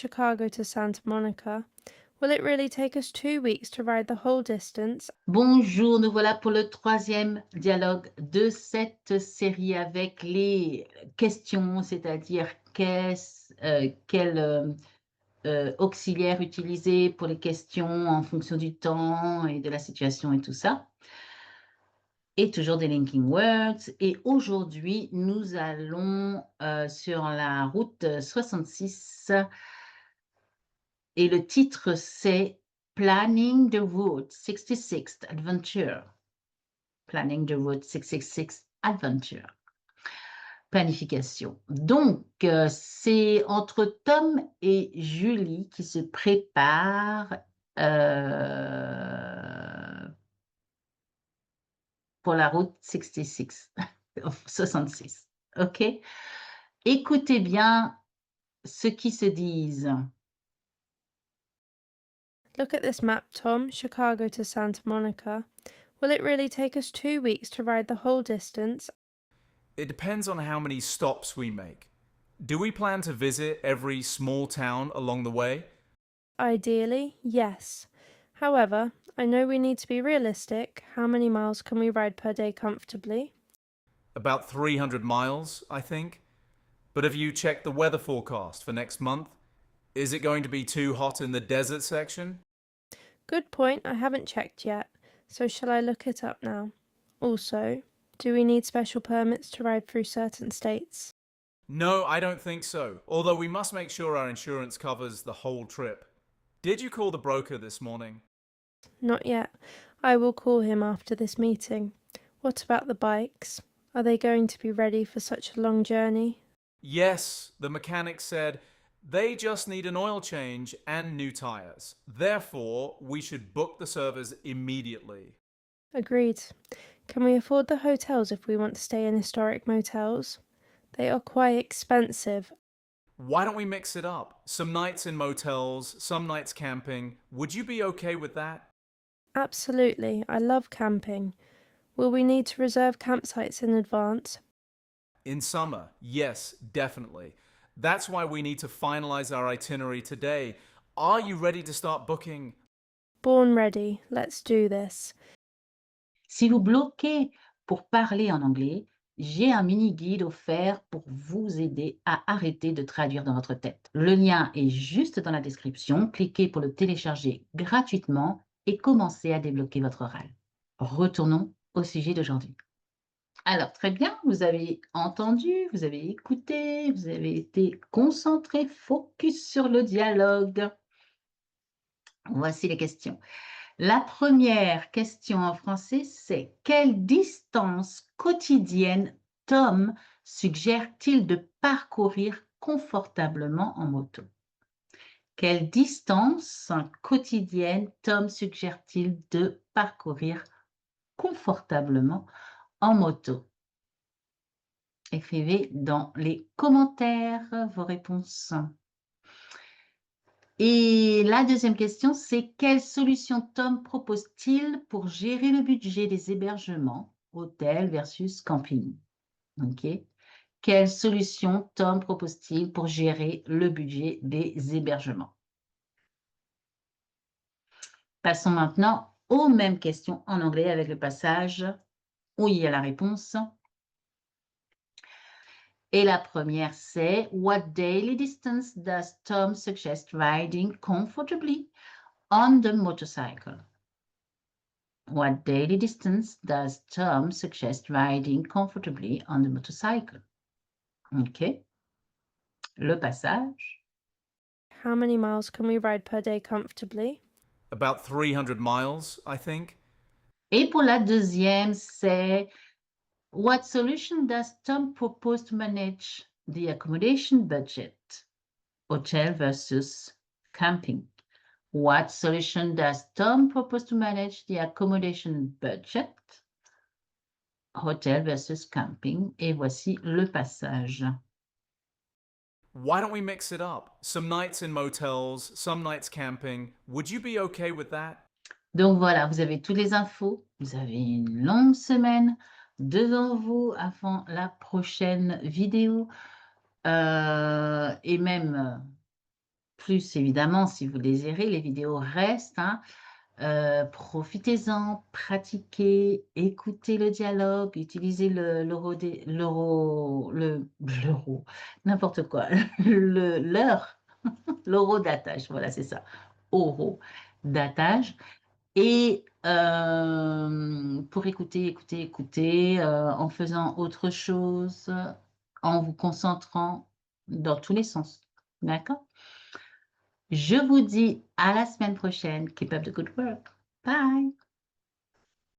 Chicago to Santa Monica. Will it really take us 2 weeks to ride the whole distance? Bonjour, nous voilà pour le troisième dialogue de cette série avec les questions, c'est-à-dire quel auxiliaire utiliser pour les questions en fonction du temps et de la situation et tout ça. Et toujours des linking words. Et aujourd'hui, nous allons sur la route 66 et le titre c'est Planning the Route 66 Adventure. Planning the Route 666 Adventure. Planification. Donc, c'est entre Tom et Julie qui se préparent pour la route 66. 66. OK? Écoutez bien ce qu'ils se disent. Look at this map, Tom. Chicago to Santa Monica. Will it really take us 2 weeks to ride the whole distance? It depends on how many stops we make. Do we plan to visit every small town along the way? Ideally, yes. However, I know we need to be realistic. How many miles can we ride per day comfortably? About 300 miles, I think. But have you checked the weather forecast for next month? Is it going to be too hot in the desert section? Good point, I haven't checked yet. So shall I look it up now? Also, do we need special permits to ride through certain states? No, I don't think so. Although we must make sure our insurance covers the whole trip. Did you call the broker this morning? Not yet. I will call him after this meeting. What about the bikes? Are they going to be ready for such a long journey? Yes, the mechanic said they just need an oil change and new tires. Therefore, we should book the service immediately. Agreed. Can we afford the hotels if we want to stay in historic motels? They are quite expensive. Why don't we mix it up? Some nights in motels, some nights camping. Would you be okay with that? Absolutely, I love camping. Will we need to reserve campsites in advance? In summer, yes, definitely. That's why we need to finalize our itinerary today. Are you ready to start booking? Born ready, let's do this. Si vous bloquez pour parler en anglais, j'ai un mini-guide offert pour vous aider à arrêter de traduire dans votre tête. Le lien est juste dans la description. Cliquez pour le télécharger gratuitement et commencez à débloquer votre oral. Retournons au sujet d'aujourd'hui. Alors, très bien, vous avez entendu, vous avez écouté, vous avez été concentré, focus sur le dialogue. Voici les questions. La première question en français, c'est quelle distance quotidienne Tom suggère-t-il de parcourir confortablement en moto? Quelle distance quotidienne Tom suggère-t-il de parcourir confortablement en moto? Écrivez dans les commentaires vos réponses. Et la deuxième question, c'est quelle solution Tom propose-t-il pour gérer le budget des hébergements, hôtel versus camping? OK. Quelle solution Tom propose-t-il pour gérer le budget des hébergements? Passons maintenant aux mêmes questions en anglais avec le passage où il y a la réponse. Et la première, c'est What daily distance does Tom suggest riding comfortably on the motorcycle? What daily distance does Tom suggest riding comfortably on the motorcycle? OK. Le passage. How many miles can we ride per day comfortably? About 300 miles, I think. Et pour la deuxième, c'est What solution does Tom propose to manage the accommodation budget? Hotel versus camping. What solution does Tom propose to manage the accommodation budget? Hotel versus camping. Et voici le passage. Why don't we mix it up? Some nights in motels, some nights camping. Would you be okay with that? Donc voilà, vous avez toutes les infos. Vous avez une longue semaine devant vous avant la prochaine vidéo. Et même plus, évidemment, si vous désirez, les vidéos restent, hein. Profitez-en, pratiquez, écoutez le dialogue, utilisez l'euro, n'importe quoi, leur, l'euro d'attache, voilà, c'est ça, euro d'attache. Et pour écouter, en faisant autre chose, en vous concentrant dans tous les sens. D'accord? Je vous dis à la semaine prochaine. Keep up the good work. Bye!